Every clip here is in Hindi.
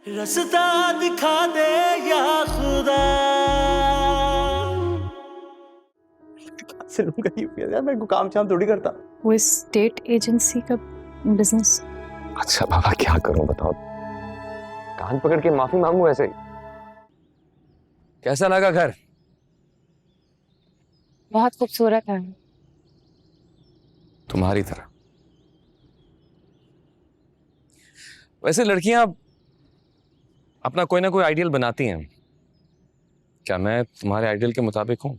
रास्ता दिखा दे या खुदा। से लूंगा यूपीएस यार, मैं काम शाम थोड़ी करता। वो स्टेट एजेंसी का बिजनेस। अच्छा बाबा क्या करूं बताओ, कान पकड़ के माफी मांगू ऐसे? कैसा लगा घर? बहुत खूबसूरत है। तुम्हारी तरह। वैसे लड़कियां अपना कोई ना कोई आइडियल बनाती हैं, क्या मैं तुम्हारे आइडियल के मुताबिक हूं?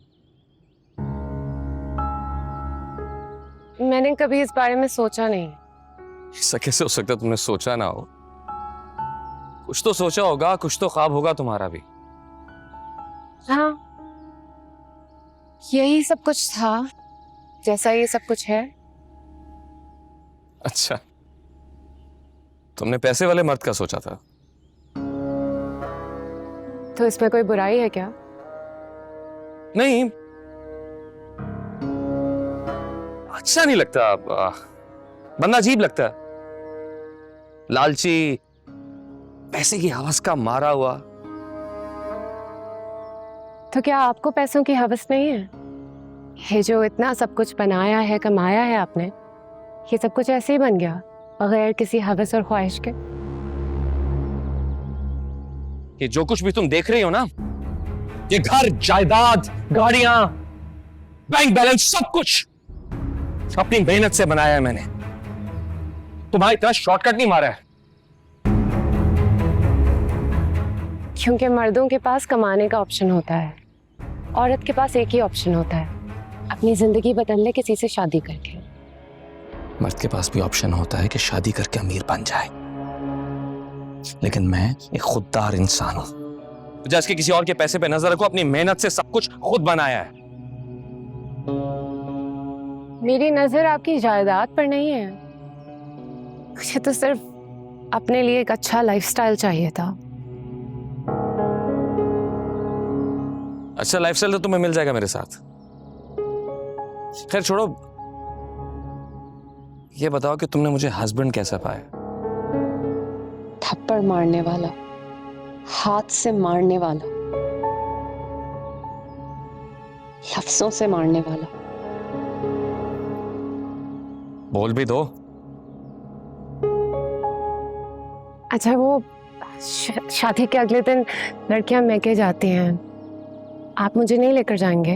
मैंने कभी इस बारे में सोचा नहीं। ऐसा कैसे हो सकता है तुमने सोचा ना हो? कुछ तो सोचा होगा, कुछ तो ख्वाब होगा तुम्हारा भी। हाँ, यही सब कुछ था जैसा ये सब कुछ है। अच्छा, तुमने पैसे वाले मर्द का सोचा था? तो इसमें कोई बुराई है क्या? नहीं, अच्छा नहीं लगता, बंदा अजीब लगता है, लालची, पैसे की हवस का मारा हुआ। तो क्या आपको पैसों की हवस नहीं है? ये जो इतना सब कुछ बनाया है, कमाया है आपने, ये सब कुछ ऐसे ही बन गया बगैर किसी हवस और ख्वाहिश के? कि जो कुछ भी तुम देख रही हो ना, ये घर, जायदाद, गाड़ियां, बैंक बैलेंस, सब कुछ अपनी मेहनत से बनाया है मैंने। तुम्हारी इतना शॉर्टकट नहीं मारा है। क्योंकि मर्दों के पास कमाने का ऑप्शन होता है, औरत के पास एक ही ऑप्शन होता है, अपनी जिंदगी बदल ले किसी से शादी करके। मर्द के पास भी ऑप्शन होता है कि शादी करके अमीर बन जाए, लेकिन मैं एक खुददार इंसान हूं। बजाय इसके किसी और के पैसे पे नजर रखो, अपनी मेहनत से सब कुछ खुद बनाया है। मेरी नजर आपकी जायदाद पर नहीं है, मुझे तो सिर्फ अपने लिए एक अच्छा लाइफस्टाइल चाहिए था। अच्छा लाइफस्टाइल तो तुम्हें मिल जाएगा मेरे साथ। खैर छोड़ो, ये बताओ कि तुमने मुझे हस्बैंड कैसा पाया? थप्पड़ मारने वाला, हाथ से मारने वाला, लफ्जों से मारने वाला। बोल भी दो। अच्छा, वो शादी के अगले दिन लड़कियां मैके जाती हैं, आप मुझे नहीं लेकर जाएंगे?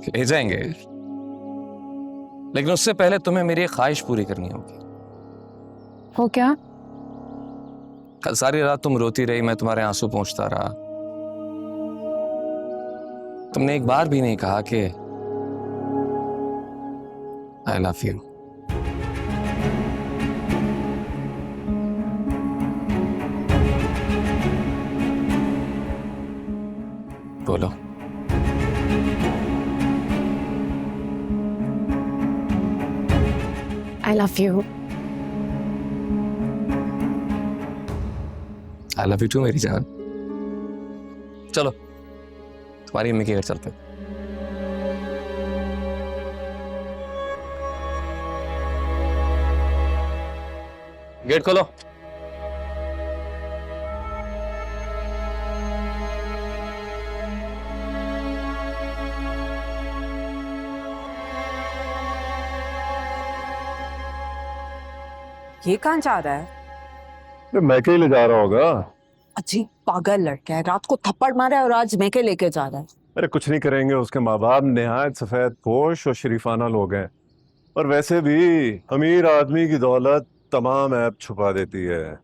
ले जाएंगे, लेकिन उससे पहले तुम्हें मेरी एक ख्वाहिश पूरी करनी होगी। वो क्या? कल सारी रात तुम रोती रही, मैं तुम्हारे आंसू पोंछता रहा, तुमने एक बार भी नहीं कहा कि आई लव यू। बोलो। I love you. I love you too मेरी जान। चलो तुम्हारी अम्मी के घर चलते हैं। गेट खोलो। ये कहाँ जा रहा है? मैके ही ले जा रहा होगा। अजीब पागल लड़का है, रात को थप्पड़ मारा है और आज मैके लेके जा रहा है। अरे कुछ नहीं करेंगे, उसके माँ बाप निहायत सफेद पोश और शरीफाना लोग हैं, और वैसे भी अमीर आदमी की दौलत तमाम ऐब छुपा देती है।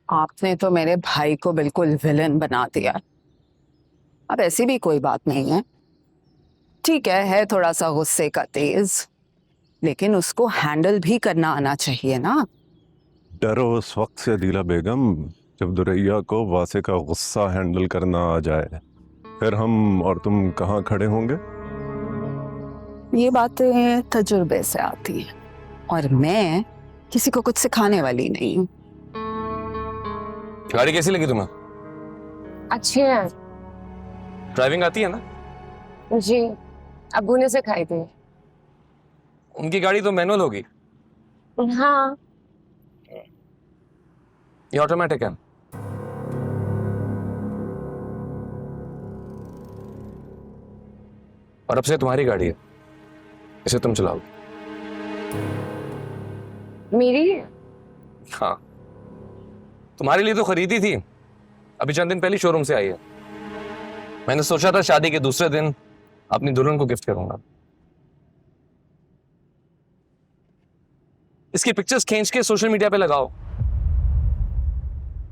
आपने तो मेरे भाई को बिल्कुल विलन बना दिया। अब ऐसी भी कोई बात नहीं है, ठीक है थोड़ा सा गुस्से का तेज, लेकिन उसको हैंडल भी करना आना चाहिए ना। डरो उस वक्त से अदीला बेगम जब दुरैया को वासे का गुस्सा हैंडल करना आ जाए, फिर हम और तुम कहाँ खड़े होंगे। ये बातें तजुर्बे से आती हैं, और मैं किसी को कुछ सिखाने वाली नहीं हूँ। गाड़ी कैसी लगी तुम्हें? अच्छी है ड्राइविंग आती है ना? जी, अब्बू ने सिखाई थी। उनकी गाड़ी तो मैनुअल होगी। हाँ, ये ऑटोमेटिक है। और अब से तुम्हारी गाड़ी है, इसे तुम चलाओगे। मेरी? हाँ, तुम्हारे लिए तो खरीदी थी, अभी चंद दिन पहले शोरूम से आई है। मैंने सोचा था शादी के दूसरे दिन अपनी दुल्हन को गिफ्ट करूंगा। इसकी पिक्चर्स खींच के सोशल मीडिया पे लगाओ,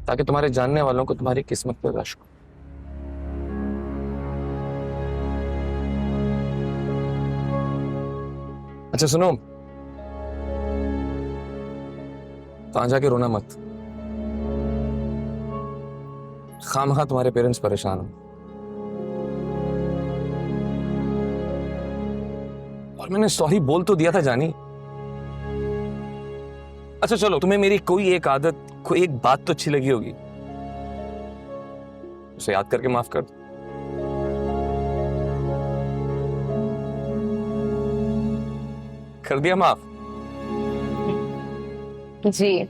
ताकि तुम्हारे जानने वालों को तुम्हारी किस्मत पे रश हो। अच्छा सुनो, वहां जाके रोना मत, खामखा तुम्हारे पेरेंट्स परेशान हो। और मैंने सॉरी बोल तो दिया था जानी। अच्छा चलो, तुम्हें मेरी कोई एक आदत, कोई एक बात तो अच्छी लगी होगी, उसे याद करके माफ कर दो। कर दिया माफ? जी।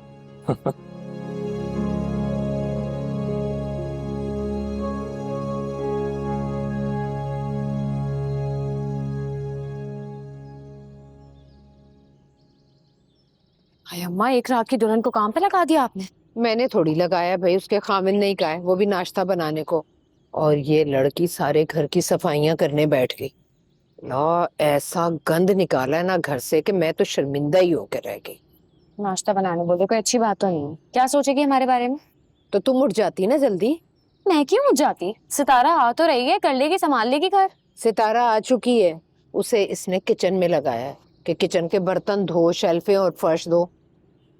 हाय अम्मा, एक रात की दुल्हन को काम पे लगा दिया आपने। मैंने थोड़ी लगाया भाई, उसके खामिन नहीं कहा है, वो भी नाश्ता बनाने को। और ये लड़की सारे घर की सफाइयां करने बैठ गई। यार ऐसा गंद निकाला है ना घर से कि मैं तो शर्मिंदा ही होकर रह गई। नाश्ता बनाने बोले, कोई अच्छी बात तो नहीं है। क्या सोचेगी हमारे बारे में? तो तुम उठ जाती ना जल्दी। मैं क्यों उठ जाती? सितारा आ तो रही है, कर लेगी, संभाल लेगी घर। सितारा आ चुकी है, उसे इसने किचन में लगाया है कि किचन के बर्तन धो, शेल्फे और फर्श दो।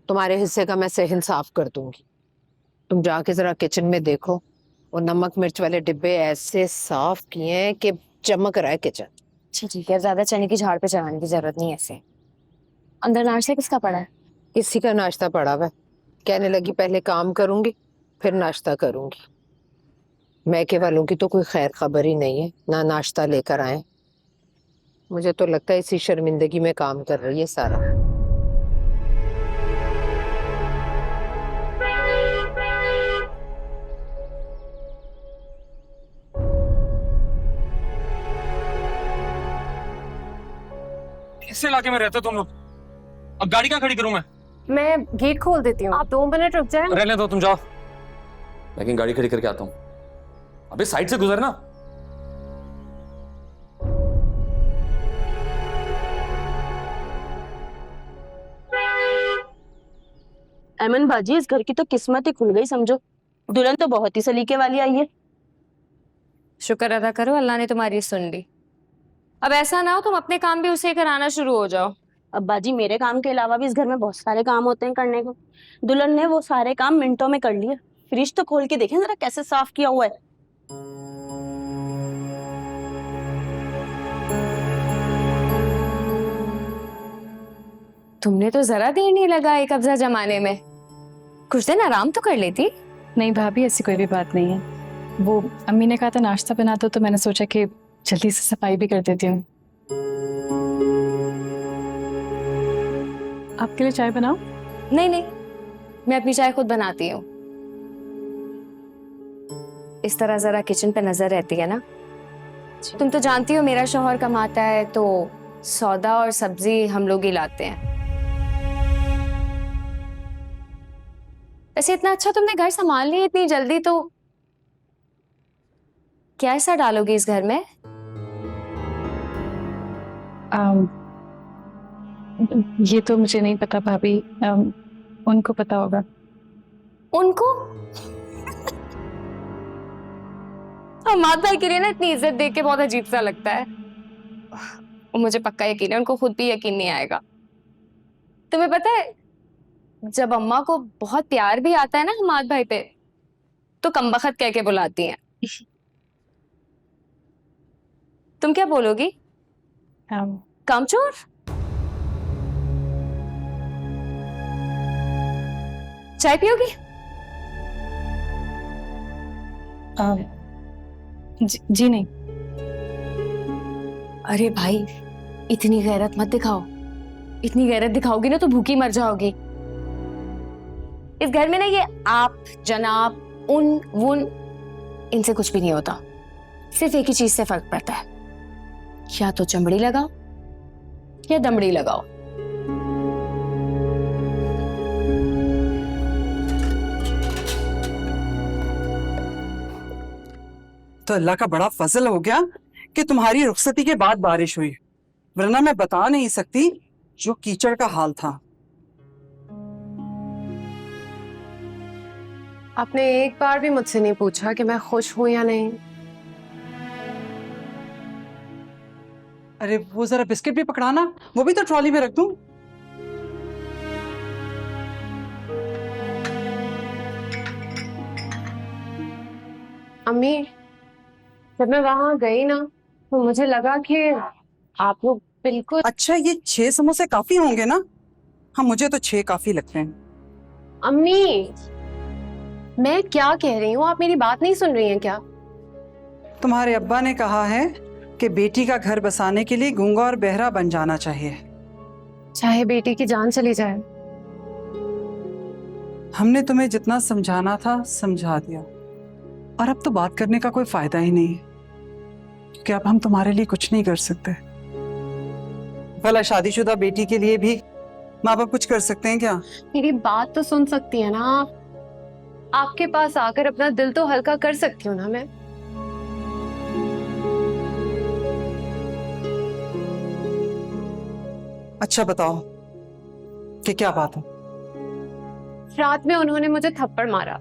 तुम्हारे हिस्से का मैं सहन साफ कर दूंगी। तुम जाके जरा किचन में देखो, वो नमक मिर्च वाले डिब्बे ऐसे साफ किए हैं कि चमक रहा है किचन। अच्छा ठीक है, ज्यादा चने की झाड़ पे चढ़ाने की जरूरत नहीं है ऐसे। अंदर नाश्ता किसका पड़ा है? इसी का नाश्ता पड़ा हुआ है। कहने लगी पहले काम करूंगी फिर नाश्ता करूंगी। मैके वालों की तो कोई खैर खबर ही नहीं है, ना नाश्ता लेकर आए। मुझे तो लगता है इसी शर्मिंदगी में काम कर रही है सारा। इस इलाके में रहते तुम लोग, अब गाड़ी कहाँ खड़ी करूं मैं गेट खोल देती हूँ, आप 2 मिनट रुक जाए। रहने दो, तुम जाओ, लेकिन गाड़ी खड़ी करके आता हूं। अबे साइड से गुजरना। अमन बाजी, इस घर की तो किस्मत ही खुल गई समझो। दुल्हन तो बहुत ही सलीके वाली आई है। शुक्र अदा करो, अल्लाह ने तुम्हारी सुन ली। अब ऐसा ना हो तुम अपने काम भी उसे कराना शुरू हो जाओ। अब बाजी, मेरे काम के अलावा भी इस घर में बहुत सारे काम होते हैं करने को। दुल्हन ने वो सारे काम मिनटों में कर लिए। फ्रिज तो खोल के देखें जरा कैसे साफ किया हुआ है। तुमने तो जरा देर नहीं लगाई कब्जा जमाने में, कुछ दिन आराम तो कर लेती। नहीं भाभी, ऐसी कोई भी बात नहीं है। वो अम्मी ने कहा था नाश्ता बना दो, तो मैंने सोचा कि जल्दी से सफाई भी कर देती हूँ। आपके लिए चाय बनाओ? नहीं नहीं, मैं अपनी चाय खुद बनाती हूँ। इस तरह जरा किचन पे नजर रहती है ना। तुम तो जानती हो मेरा शौहर कमाता है तो सौदा और सब्जी हम लोग ही लाते हैं। ऐसे इतना अच्छा तुमने घर संभाल लिया इतनी जल्दी, तो क्या ऐसा डालोगी इस घर में? ये तो मुझे नहीं पता भाभी, उनको पता होगा। उनको? हमाद भाई के लिए ना इतनी इज्जत देख के बहुत अजीब सा लगता है। और मुझे पक्का यकीन है उनको खुद भी यकीन नहीं आएगा। तुम्हें पता है, जब अम्मा को बहुत प्यार भी आता है ना हमाद भाई पे, तो कमबख्त कह के बुलाती हैं। तुम क्या बोलोगी? कामचोर? चाय पियोगी? जी नहीं। अरे भाई, इतनी गैरत मत दिखाओ। इतनी गैरत दिखाओगी ना तो भूखी मर जाओगी। इस घर में ना ये आप, जनाब, उन, वुन, इनसे कुछ भी नहीं होता। सिर्फ एक ही चीज से फर्क पड़ता है, या तो चमड़ी लगाओ या दमड़ी लगाओ। तो अल्लाह का बड़ा फजल हो गया कि तुम्हारी रुखसती के बाद बारिश हुई, वरना मैं बता नहीं सकती जो कीचड़ का हाल था। आपने एक बार भी मुझसे नहीं पूछा कि मैं खुश हूं या नहीं। अरे वो जरा बिस्किट भी पकड़ाना, वो भी तो ट्रॉली में रख दूं। अम्मी, जब मैं वहां गई ना तो मुझे लगा कि आप लोग बिल्कुल। अच्छा, ये 6 समोसे काफी होंगे ना? हाँ, मुझे तो 6 काफी लगते हैं। अम्मी, मैं क्या कह रही हूँ, आप मेरी बात नहीं सुन रही हैं क्या? तुम्हारे अब्बा ने कहा है कि बेटी का घर बसाने के लिए गूंगा और बहरा बन जाना चाहिए। चाहे बेटी की जान चली जाए। हमने तुम्हें जितना समझाना था समझा दिया, और अब तो बात करने का कोई फायदा ही नहीं है, क्योंकि अब हम तुम्हारे लिए कुछ नहीं कर सकते। भला शादीशुदा बेटी के लिए भी माँ बाप कुछ कर सकते हैं क्या? मेरी बात तो सुन सकती है ना? आपके पास आकर अपना दिल तो हल्का कर सकती हूँ ना मैं। अच्छा बताओ कि क्या बात है? रात में उन्होंने मुझे थप्पड़ मारा,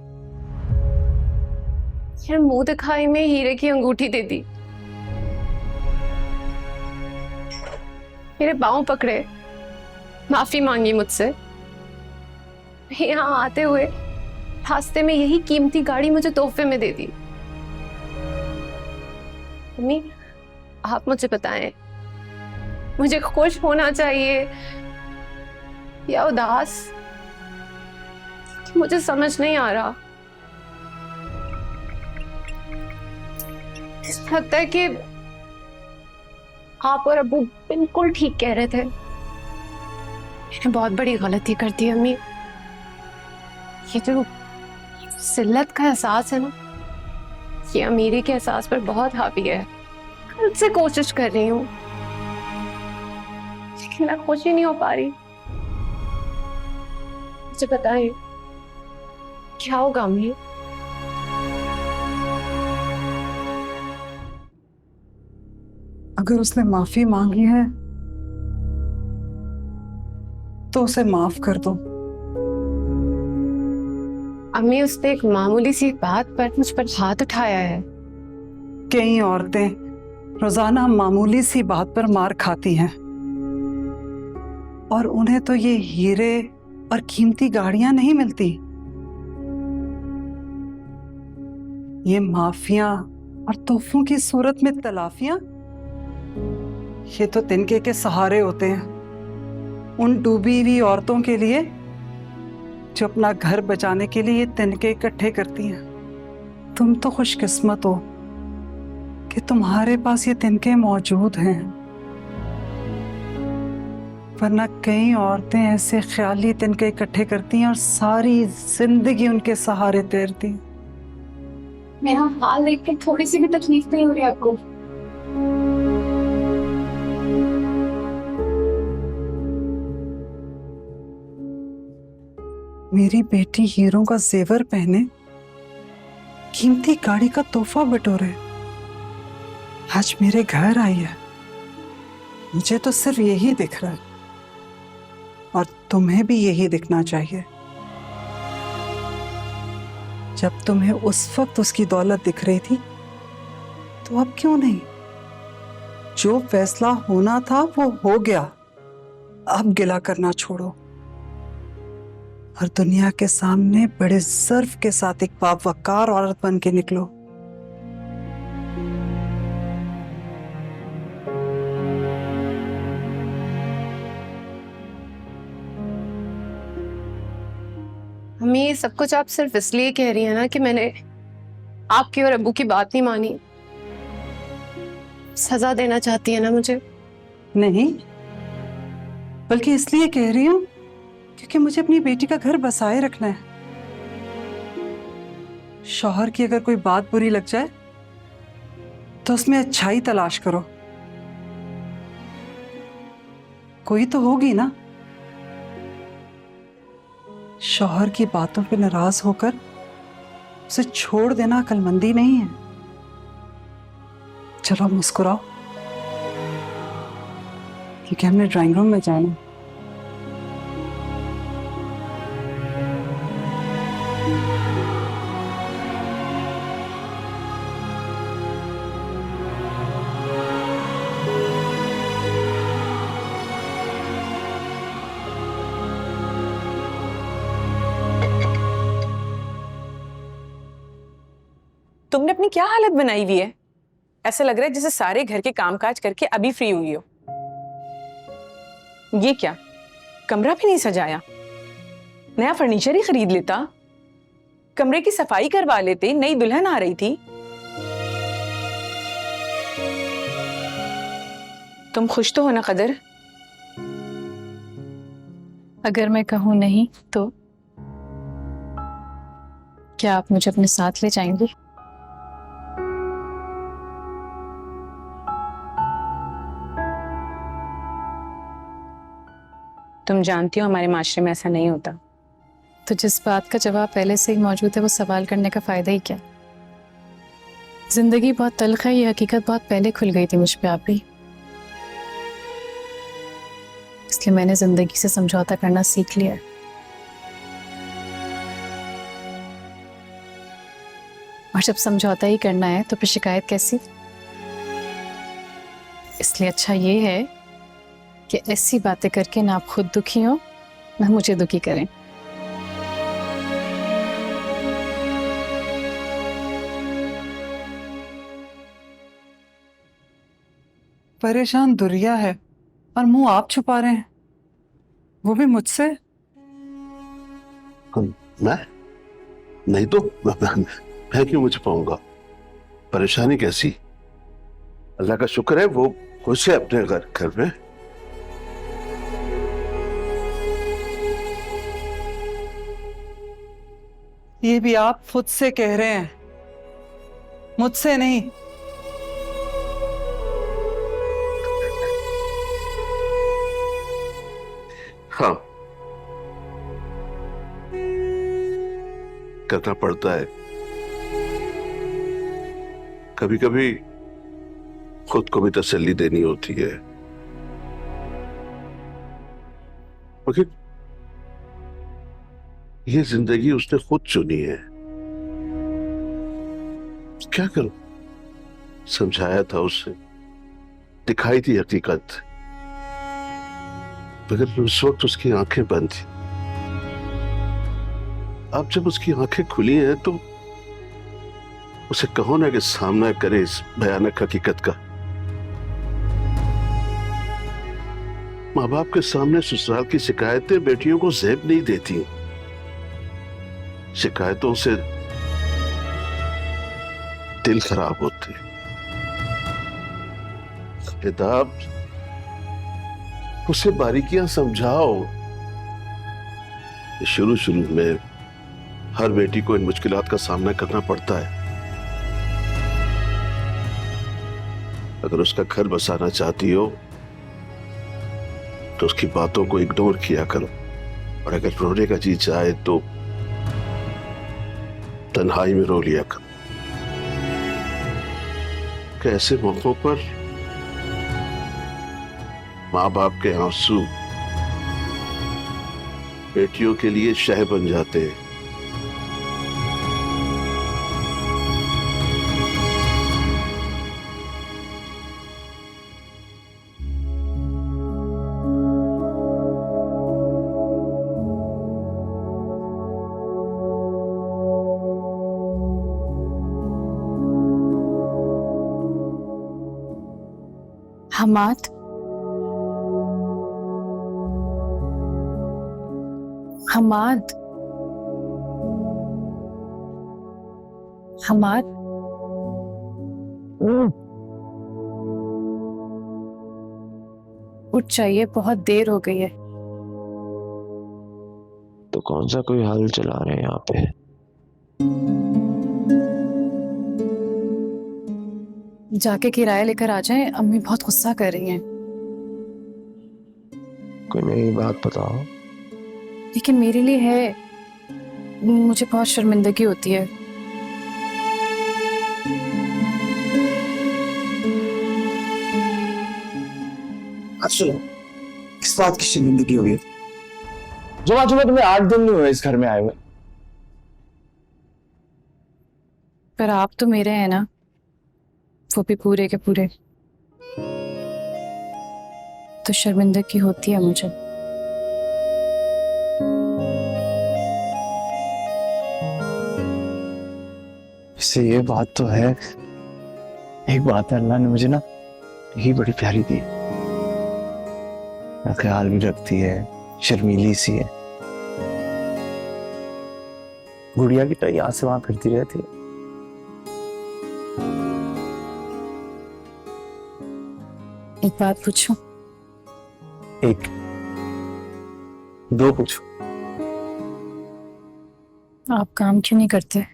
फिर मुंह दिखाई में हीरे की अंगूठी दे दी, मेरे पांव पकड़े, माफी मांगी मुझसे। यहाँ आते हुए रास्ते में यही कीमती गाड़ी मुझे तोहफे में दे दी। मम्मी, आप मुझे बताएं, मुझे खुश होना चाहिए या उदास? मुझे समझ नहीं आ रहा। लगता है कि आप और अब्बू बिल्कुल ठीक कह रहे थे। मैंने बहुत बड़ी गलती कर दी अम्मी। ये जो जिल्लत का एहसास है ना, ये अमीरी के एहसास पर बहुत हावी है। कल से कोशिश कर रही हूँ, लेकिन मैं खुश ही नहीं हो पा रही। मुझे बताएं, क्या होगा अम्मी? अगर उसने माफी मांगी है तो उसे माफ कर दो। अम्मी, उसने एक मामूली सी बात पर मुझ पर हाथ उठाया है। कई औरतें रोजाना मामूली सी बात पर मार खाती हैं, और उन्हें तो ये हीरे और कीमती गाड़ियां नहीं मिलती। ये माफिया और तोहफों की सूरत में तलाफियां, ये तो तिनके के सहारे होते हैं उन डूबी हुई औरतों के लिए जो अपना घर बचाने के लिए ये तिनके इकट्ठे करती हैं। तुम तो खुशकिस्मत हो कि तुम्हारे पास ये तिनके मौजूद हैं, वरना कई औरतें ऐसे ख्याली तिनके इकट्ठे करती हैं और सारी जिंदगी उनके सहारे तैरती हैं। मेरा हाल देख के थोड़ी सी भी तकलीफ नहीं हो रही आपको? मेरी बेटी हीरों का जेवर पहने, कीमती गाड़ी का तोहफा बटोरे, आज मेरे घर आई है। मुझे तो सिर्फ यही दिख रहा है, और तुम्हें भी यही दिखना चाहिए। जब तुम्हें उस वक्त उसकी दौलत दिख रही थी, तो अब क्यों नहीं? जो फैसला होना था वो हो गया, अब गिला करना छोड़ो और दुनिया के सामने बड़े सर्फ के साथ एक बावकार औरत बन के निकलो। मम्मी, ये सब कुछ आप सिर्फ इसलिए कह रही है ना कि मैंने आपकी और अब्बू की बात नहीं मानी? सजा देना चाहती है ना मुझे? नहीं, बल्कि इसलिए कह रही हूं क्योंकि मुझे अपनी बेटी का घर बसाए रखना है। शौहर की अगर कोई बात बुरी लग जाए तो उसमें अच्छाई तलाश करो। कोई तो होगी ना। शौहर की बातों पे नाराज होकर उसे छोड़ देना अक्लमंदी नहीं है। चलो अब मुस्कुराओ, क्योंकि हमने ड्राइंग रूम में जाना। तुमने अपनी क्या हालत बनाई हुई है? ऐसा लग रहा है जैसे सारे घर के कामकाज करके अभी फ्री हुई हो। ये क्या, कमरा भी नहीं सजाया? नया फर्नीचर ही खरीद लेता, कमरे की सफाई करवा लेते, नई दुल्हन आ रही थी। तुम खुश तो हो ना कदर? अगर मैं कहूँ नहीं तो क्या आप मुझे अपने साथ ले जाएंगे? तुम जानती हो हमारे माशरे में ऐसा नहीं होता। तो जिस बात का जवाब पहले से ही मौजूद है वो सवाल करने का फायदा ही क्या? जिंदगी बहुत तल्ख है, ये हकीकत बहुत पहले खुल गई थी मुझ पे आप भी। इसलिए मैंने जिंदगी से समझौता करना सीख लिया है। और जब समझौता ही करना है तो फिर शिकायत कैसी? इसलिए अच्छा ये है कि ऐसी बातें करके ना आप खुद दुखी हो ना मुझे दुखी करें। परेशान दुरिया है और मुंह आप छुपा रहे हैं, वो भी मुझसे। मैं नहीं तो मैं क्यों मुझ पाऊंगा? परेशानी कैसी? अल्लाह का शुक्र है वो खुश है अपने घर में। ये भी आप खुद से कह रहे हैं, मुझसे नहीं। हाँ, करना पड़ता है कभी कभी, खुद को भी तसल्ली देनी होती है। मगर ये जिंदगी उसने खुद चुनी है, क्या करूं? समझाया था उसे, दिखाई थी हकीकत, मगर उस वक्त उसकी आंखें बंद थी। अब जब उसकी आंखें खुली हैं तो उसे कहो ना कि सामना करे इस भयानक हकीकत का। माँ बाप के सामने ससुराल की शिकायतें बेटियों को ज़ेब नहीं देती। शिकायतों से दिल खराब होते। किताब उसे बारीकियां समझाओ। शुरू में हर बेटी को इन मुश्किलात का सामना करना पड़ता है। अगर उसका घर बसाना चाहती हो तो उसकी बातों को इग्नोर किया करो, और अगर रोने का जी चाहे तो तन्हाई में रो लिया करो। कैसे मौकों पर माँ बाप के आंसू बेटियों के लिए शह बन जाते हैं। हमाद, हमाद, हमाद, उठ जाइए, बहुत देर हो गई है। तो कौन सा कोई हल चला रहे हैं यहाँ पे? जाके किराया लेकर आ जाएं, अम्मी बहुत गुस्सा कर रही हैं। कोई नई बात बताओ। लेकिन मेरे लिए है, मुझे बहुत शर्मिंदगी होती है। सुनो, किस बात की शर्मिंदगी हुई है? जुमा तुम्हें 8 दिन नहीं हुए इस घर में आए हुए। पर आप तो मेरे हैं ना, वो भी पूरे के पूरे। तो शर्मिंदगी होती है मुझे। इससे ये बात तो है, एक बात है, अल्लाह ने मुझे ना यही बड़ी प्यारी दी है, ख्याल भी रखती है, शर्मीली सी है, गुड़िया की तरह यहाँ से वहां फिरती रहती है। एक बात पूछूं? एक, दो पूछो। आप काम क्यों नहीं करते?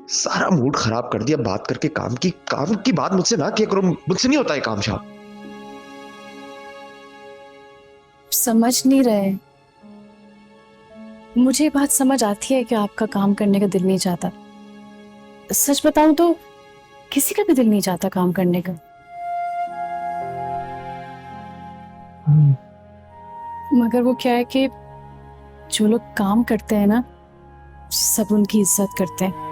सारा मूड खराब कर दिया बात करके काम की बात मुझसे ना किया करो, मुझसे नहीं होता है काम शाम। समझ नहीं रहे। मुझे ये बात समझ आती है कि आपका काम करने का दिल नहीं चाहता। सच बताऊं तो किसी का भी दिल नहीं चाहता काम करने का। मगर वो क्या है कि जो लोग काम करते हैं ना, सब उनकी इज्जत करते हैं।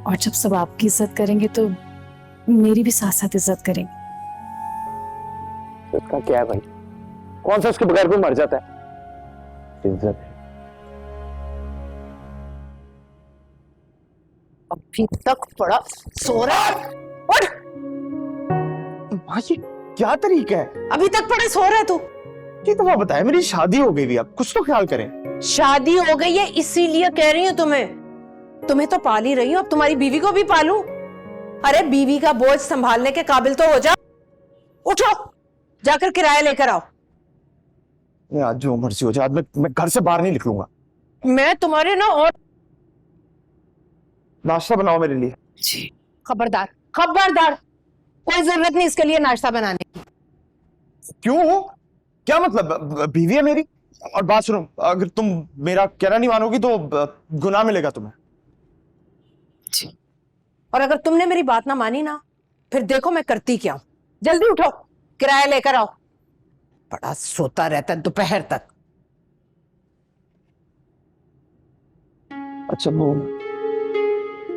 और जब सब आपकी इज्जत करेंगे तो मेरी भी साथ साथ इज्जत करेंगे। उसका क्या है भाई, कौन सा उसके बगैर कोई मर जाता है? इज्जत है। अभी तक पड़ा सो रहा है। उठ! भाई क्या तरीका है? अभी तक पड़े सो रहा है तू? ये तो मैं बताया, मेरी शादी हो गई भी, अब कुछ तो ख्याल करें। शादी हो गई है इसीलिए कह रही हूँ तुम्हें तो पाल ही रही हूँ, अब तुम्हारी बीवी को भी पालूं। अरे बीवी का बोझ संभालने के काबिल तो हो जा। उठो, जाकर किराया लेकर आओ। आज जो मर्जी हो जाए, आज मैं घर से बाहर नहीं निकलूंगा। मैं तुम्हारे ना और नाश्ता बनाओ मेरे लिए। जी। खबरदार खबरदार, कोई जरूरत नहीं इसके लिए नाश्ता बनाने की। क्यों? क्या मतलब? बीवी है मेरी। और बात सुनो, अगर तुम मेरा कहना नहीं मानोगी तो गुनाह मिलेगा तुम्हें। जी। और अगर तुमने मेरी बात ना मानी ना, फिर देखो मैं करती क्या हूं। जल्दी उठो, किराया लेकर आओ। बड़ा सोता रहता है दोपहर तक। अच्छा वो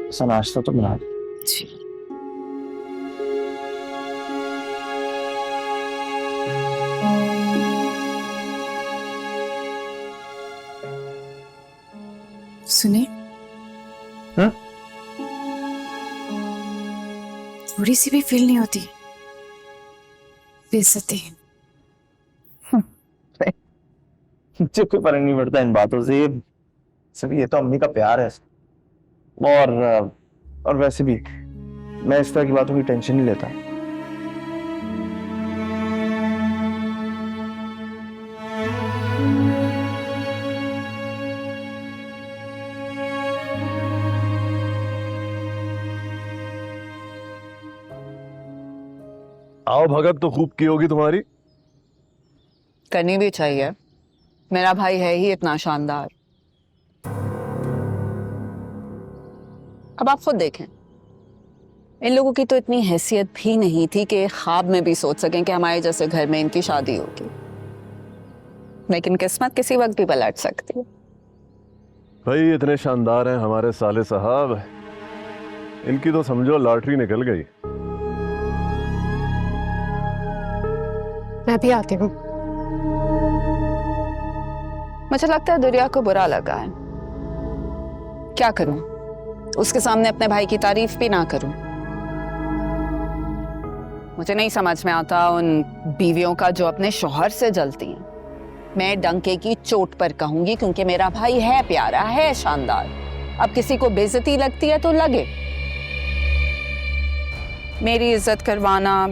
ऐसा नाश्ता तो बना। जी। सुने, हाँ? थोड़ी सी भी फील नहीं होती बेइज्जती? मुझे कोई फर्क नहीं पड़ता इन बातों से, ये तो अम्मी का प्यार है। और वैसे भी मैं इस तरह की बातों की टेंशन नहीं लेता। आओ भगत तो खूब की होगी तुम्हारी। करनी भी चाहिए, मेरा भाई है ही इतना शानदार। अब आप खुद देखें, इन लोगों की तो इतनी हैसियत भी नहीं थी कि ख्वाब में भी सोच सकें कि हमारे जैसे घर में इनकी शादी होगी। लेकिन किस्मत किसी वक्त भी पलट सकती है। भाई इतने शानदार हैं हमारे साले साहब, इनकी तो समझो लॉटरी निकल गई। मैं भी आती हूँ। मुझे लगता है दुरिया को बुरा लगा है। क्या करूं, उसके सामने अपने भाई की तारीफ भी ना करूं। मुझे नहीं समझ में आता उन बीवियों का जो अपने शौहर से जलती हैं। मैं डंके की चोट पर कहूंगी, क्योंकि मेरा भाई है प्यारा, है शानदार। अब किसी को बेइज्जती लगती है तो लगे। मेरी इज्जत करवाना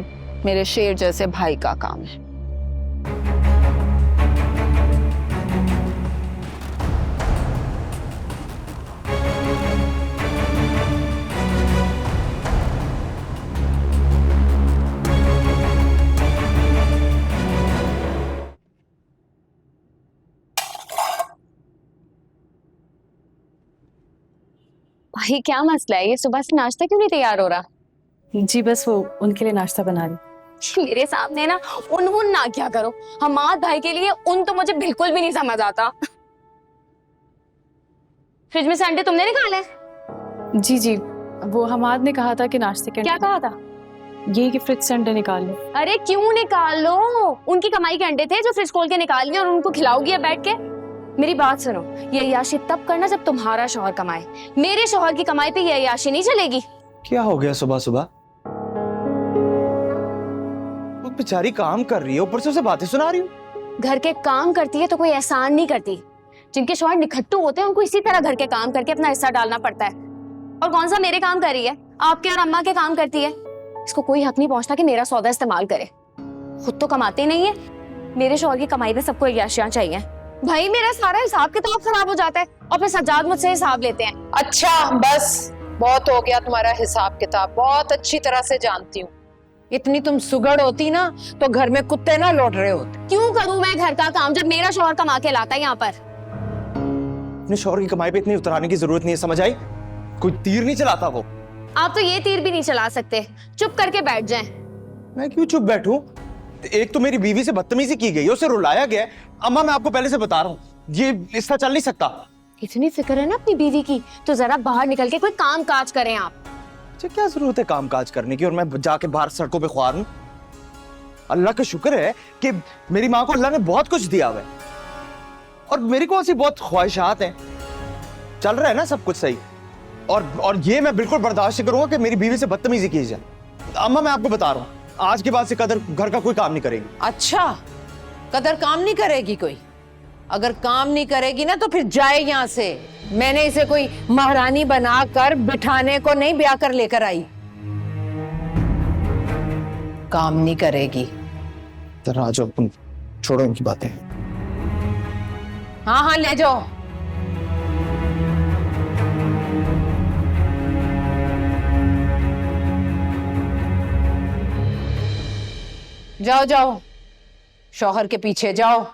मेरे शेर जैसे भाई का काम है। भाई क्या मसला है, ये सुबह से नाश्ता क्यों नहीं तैयार हो रहा? जी बस वो उनके लिए नाश्ता बना रही। मेरे सामने ना उन ना क्या करो। हमाद भाई के लिए उन तो मुझे बिल्कुल भी नहीं समझ आता। फ्रिज में से अंडे तुमने निकाले? जी जी, वो हमाद ने कहा था कि नाश्ते के क्या कहा था? ये कि फ्रिज से अंडे निकाल लो। अरे क्यों निकाल लो? उनकी कमाई के अंडे थे जो फ्रिज खोल के निकाल लिए और उनको खिलाओगी अब बैठ के। मेरी बात सुनो, ये अय्याशी तब करना जब तुम्हारा शौहर कमाए। मेरे शौहर की कमाई पे ये अय्याशी नहीं चलेगी। क्या हो गया सुबह सुबह? वो बेचारी काम कर रही है, ऊपर से उसे बातें सुना रही हूँ। घर के काम करती है तो कोई एहसान नहीं करती। जिनके शौहर निखट्टू होते हैं उनको इसी तरह घर के काम करके अपना हिस्सा डालना पड़ता है। और कौन सा मेरे काम कर रही है? आपके और अम्मा के काम करती है। इसको कोई हक नहीं पहुंचता कि मेरा सौदा इस्तेमाल करे। खुद तो कमाते नहीं है, मेरे शौहर की कमाई पे सबको अय्याशियां चाहिए। भाई मेरा सारा हिसाब किताब खराब हो जाता है और फिर सज्जाद मुझसे हिसाब लेते हैं। अच्छा बस बहुत हो गया तुम्हारा हिसाब किताब, बहुत अच्छी तरह से जानती हूँ। इतनी तुम सुगड़ होती ना तो घर में कुत्ते ना लौट रहे होते। क्यों करूं मैं घर का काम जब मेरा शौहर कमा के लाता है यहाँ पर? अपने शौहर की कमाई पे इतनी उतराने की जरूरत नहीं है, समझ आई? कोई तीर नहीं चलाता वो। आप तो ये तीर भी नहीं चला सकते, चुप करके बैठ जाएं। मैं क्यों चुप बैठूं? एक तो मेरी बीवी से बदतमीजी की गई है, उसे रुलाया गया है। अम्मा मैं आपको पहले से बता रहा हूँ, ये इसका चल नहीं सकता। इतनी फिक्र है ना अपनी बीवी की तो जरा बाहर निकल के कोई काम काज करें आप। अच्छा क्या जरूरत है काम काज करने की और मैं जाके बाहर सड़कों पे ख्वार हूं? अल्लाह का शुक्र है कि मेरी माँ को अल्लाह ने बहुत कुछ दिया हुआ है और मेरी को ऐसी बहुत ख्वाहिशात हैं। चल रहा है ना सब कुछ सही, और ये मैं बिल्कुल बर्दाश्त करूंगा कि मेरी बीवी से बदतमीजी की जाए। अम्मा मैं आपको बता रहा हूँ, आज के बाद से कदर घर का कोई काम नहीं करेगी। अच्छा कदर काम नहीं करेगी कोई? अगर काम नहीं करेगी ना तो फिर जाए यहाँ से। मैंने इसे कोई महारानी बनाकर बिठाने को नहीं ब्याह कर लेकर आई। काम नहीं करेगी। जरा आ जाओ, तुम छोड़ो इनकी बातें। हाँ हाँ ले जाओ। जाओ जाओ, शौहर के पीछे जाओ।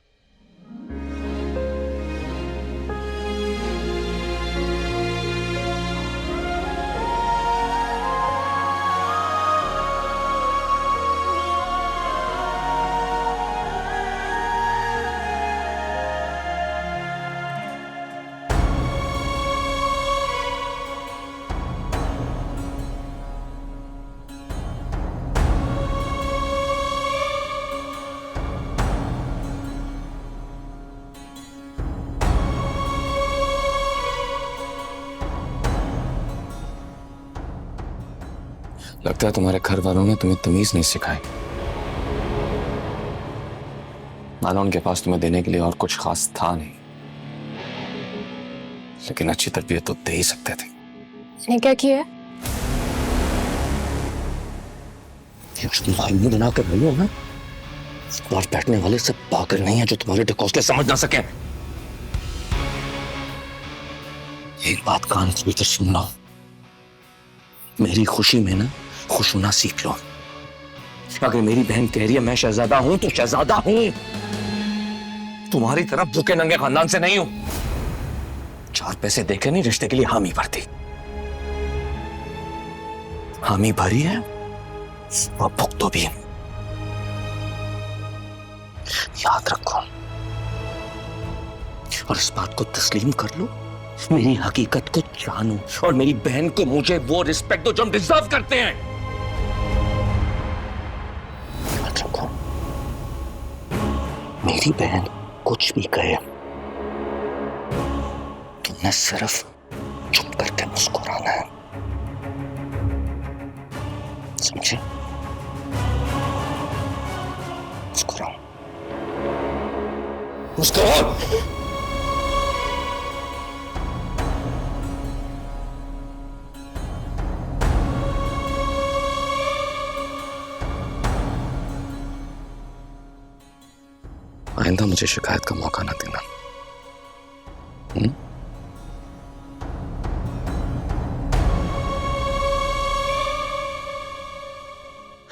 लगता है तुम्हारे घर वालों ने तुम्हें तमीज नहीं सिखाई। मानो उनके पास तुम्हें देने के लिए और कुछ खास था नहीं, लेकिन अच्छी तरबियत तो दे ही सकते थे। मैंने क्या किया है? तुम भाई बना कर रही हो ना, बाहर बैठने वाले सब पागल नहीं है जो तुम्हारे ढकोसले समझ ना सके। एक बात कान खोलकर सुन लो, मेरी खुशी में ना खुश होना सीख लो। अगर मेरी बहन कह रही है मैं शहजादा हूं तो शहजादा हूं, तुम्हारी तरह भूखे नंगे खानदान से नहीं हूं। 4 पैसे देखे नहीं रिश्ते के लिए हामी भरती, हामी भरी है और भुगतो भी। याद रखो और इस बात को तस्लीम कर लो, मेरी हकीकत को जानो और मेरी बहन को मुझे वो रिस्पेक्ट दो जो हम डिजर्व करते हैं। याद रखो, मेरी बहन कुछ भी कहे तुमने सिर्फ चुप करके मुस्कुराना है, समझे? मुस्कुराओ, मुस्कुराओ। आइंदा मुझे शिकायत का मौका ना देना।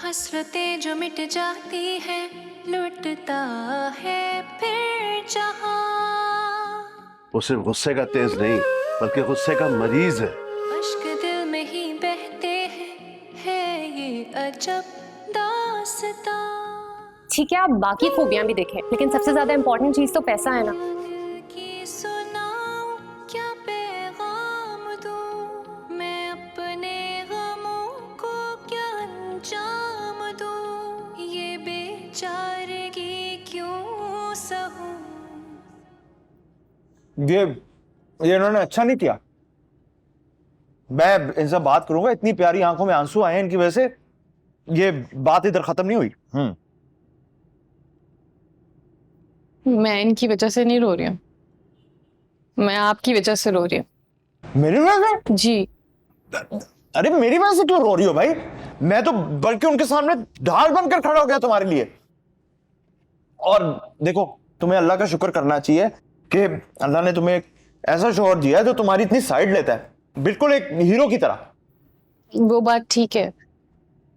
हसरतें जो मिट जाती है लुटता है फिर जहां। वो सिर्फ गुस्से का तेज नहीं बल्कि गुस्से का मरीज है। ठीक है आप बाकी खूबियां भी देखें, लेकिन सबसे ज्यादा इंपॉर्टेंट चीज तो पैसा है ना। ये इन्होंने अच्छा नहीं किया। मैं इनसे बात करूंगा, इतनी प्यारी आंखों में आंसू आए हैं इनकी वजह से, ये बात इधर खत्म नहीं हुई। मैं इनकी वजह से नहीं रो रही हूँ, मैं आपकी वजह से रो रही हूँ। मेरी वजह से? जी। अरे मेरी वजह से क्यों रो रही हो भाई? मैं तो बल्कि उनके सामने ढाल बनकर खड़ा हो गया तुम्हारे लिए। और देखो, तुम्हें अल्लाह का शुक्र करना चाहिए कि अल्लाह ने तुम्हें एक ऐसा शौहर दिया है जो तुम्हारी इतनी साइड लेता है, बिल्कुल एक हीरो की तरह। वो बात ठीक है,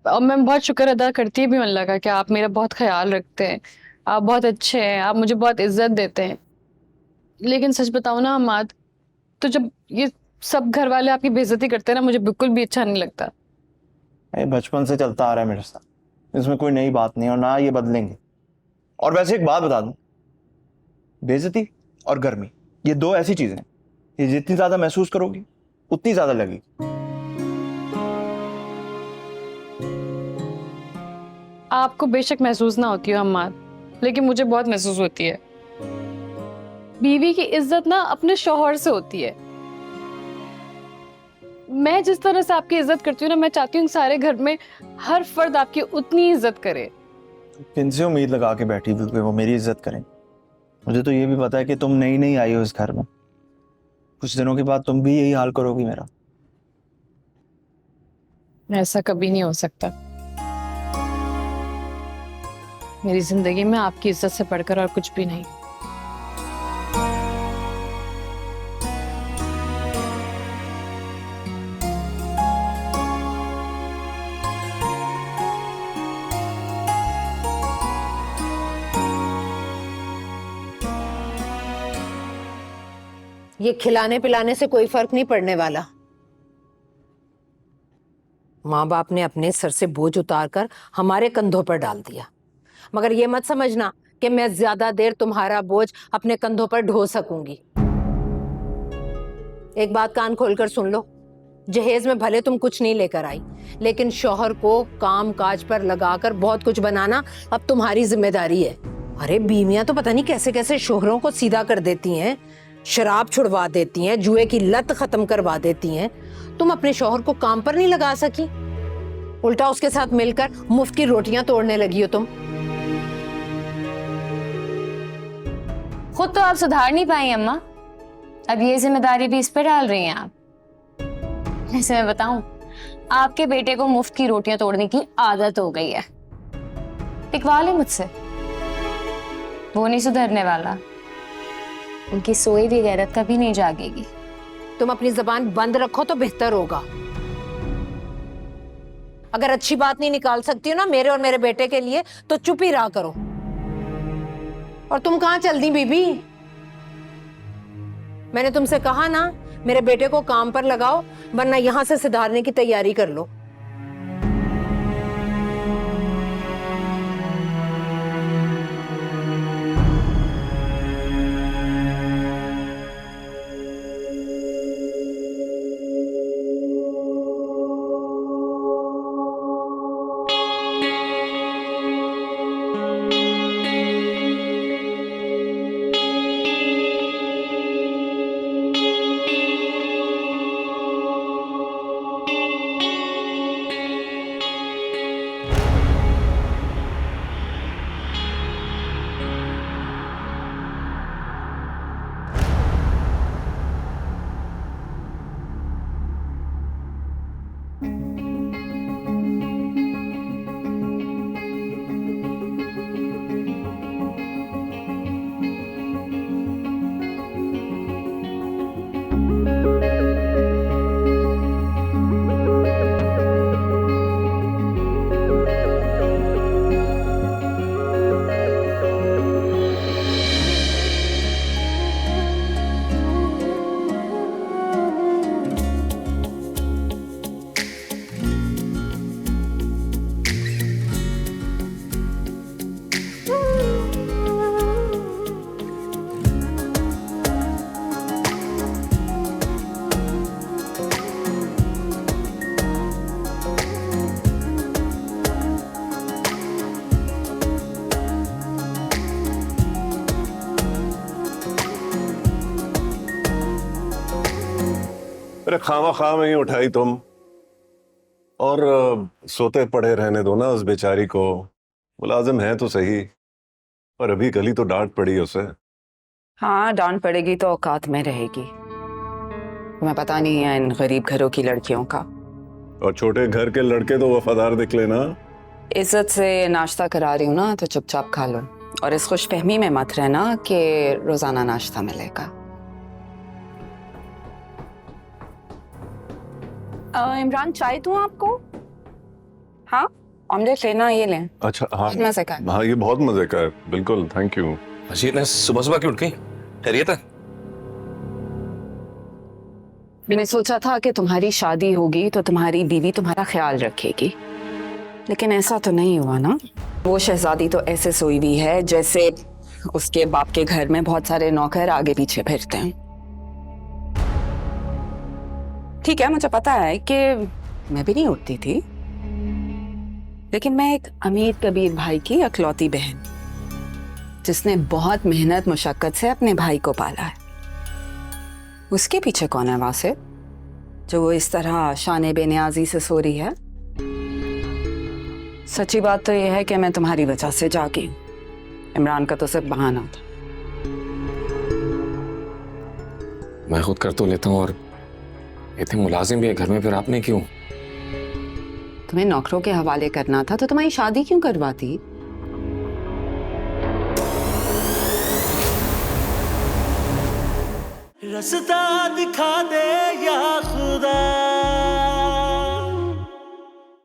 और मैं बहुत शुक्र अदा करती भी हूँ अल्लाह का कि आप मेरा बहुत ख्याल रखते हैं, आप बहुत अच्छे हैं, आप मुझे बहुत इज्जत देते हैं। लेकिन सच बताऊँ ना अम्माद, तो जब ये सब घर वाले आपकी बेइज्जती करते हैं ना, मुझे बिल्कुल भी अच्छा नहीं लगता। बचपन से चलता आ रहा है मेरे साथ, इसमें कोई नई बात नहीं और ना ये बदलेंगे। और वैसे एक बात बता दूं, बेइज्जती और गर्मी ये दो ऐसी चीजें हैं, ये जितनी ज्यादा महसूस करोगी उतनी ज्यादा लगेगी। आपको बेशक महसूस ना होती हो अम्माद, लेकिन मुझे बहुत महसूस होती है। बीवी की इज्जत ना अपने शौहर से होती है। मैं जिस तरह से आपकी इज्जत करती हूँ ना, मैं चाहती हूँ सारे घर में हर फर्द आपकी उतनी इज्जत करे। किनसे उम्मीद लगा के बैठी हुई कि वो मेरी इज्जत करें? मुझे तो ये भी पता है कि तुम नई नई आई हो इस घर में, कुछ दिनों के बाद तुम भी यही हाल करोगी मेरा। ऐसा कभी नहीं हो सकता। मेरी जिंदगी में आपकी इज्जत से बढ़कर और कुछ भी नहीं। ये खिलाने पिलाने से कोई फर्क नहीं पड़ने वाला। माँ बाप ने अपने सर से बोझ उतारकर हमारे कंधों पर डाल दिया, मगर ये मत समझना कि मैं ज्यादा देर तुम्हारा बोझ अपने कंधों पर ढो सकूंगी। एक बात कान खोलकर सुन लो, जहेज में भले तुम कुछ नहीं लेकर आई, लेकिन शौहर को काम काज पर लगाकर बहुत कुछ बनाना अब तुम्हारी जिम्मेदारी है। अरे बीवियां तो पता नहीं कैसे कैसे शोहरों को सीधा कर देती हैं, शराब छुड़वा देती हैं, जुए की लत खत्म करवा देती हैं। तुम अपने शौहर को काम पर नहीं लगा सकी, उल्टा उसके साथ मिलकर मुफ्त की रोटियां तोड़ने लगी हो तुम। खुद तो आप सुधार नहीं पाई अम्मा, अब ये जिम्मेदारी भी इस पर डाल रही हैं आप। ऐसे मैं बताऊं, आपके बेटे को मुफ्त की रोटियां तोड़ने की आदत हो गई है। टिकवा ले मुझसे, वो नहीं सुधरने वाला। उनकी सोई भी गैरत कभी नहीं जागेगी। तुम अपनी जबान बंद रखो तो बेहतर होगा। अगर अच्छी बात नहीं निकाल सकती हो ना मेरे और मेरे बेटे के लिए, तो चुप ही रहा करो। और तुम कहां चल दी बीबी? मैंने तुमसे कहा ना, मेरे बेटे को काम पर लगाओ, वरना यहां से सुधारने की तैयारी कर लो। अरे खामा खाम ही उठाई तुम, और सोते पड़े रहने दो ना उस बेचारी को। मुलाजिम है तो सही, पर अभी कल ही तो डांट पड़ी उसे। हाँ, डांट पड़ेगी तो औकात में रहेगी। तुम्हें पता नहीं है इन गरीब घरों की लड़कियों का। और छोटे घर के लड़के तो वफादार निकले ना। इज्जत से नाश्ता करा रही हूँ ना, तो चुपचाप खा लो, और इस खुशफहमी में मत रहना कि रोजाना नाश्ता मिलेगा। इमरान, चाय दूँ आपको? हाँ, ऑमलेट लेना, ये लें। अच्छा, हाँ बहुत मजे का है। हाँ, ये बहुत मजे का है, बिल्कुल, थैंक यू। मशीद ने सुबह सुबह क्यों उठ गई? खैरियत है? मैंने सोचा था कि तुम्हारी शादी होगी तो तुम्हारी बीवी तुम्हारा ख्याल रखेगी, लेकिन ऐसा तो नहीं हुआ ना। वो शहजादी तो ऐसे सोई हुई है जैसे उसके बाप के घर में बहुत सारे नौकर आगे पीछे फिरते हैं। ठीक है, मुझे पता है कि मैं भी नहीं उठती थी, लेकिन मैं एक अमीर कबीर भाई की अकलौती बहन, जिसने बहुत मेहनत मुशक्कत से अपने भाई को पाला है। उसके पीछे कौन है वासिफ, जो वो इस तरह शान बेनियाजी से सो रही है? सच्ची बात तो यह है कि मैं तुम्हारी वजह से जागी। इमरान का तो सिर्फ बहाना था। मैं खुद कर तो लेता हूँ, और इतने मुलाजिम भी है घर में, फिर आपने क्यों? तुम्हें नौकरों के हवाले करना था तो तुम्हारी शादी क्यों करवाती? रास्ता दिखा दे या खुदा।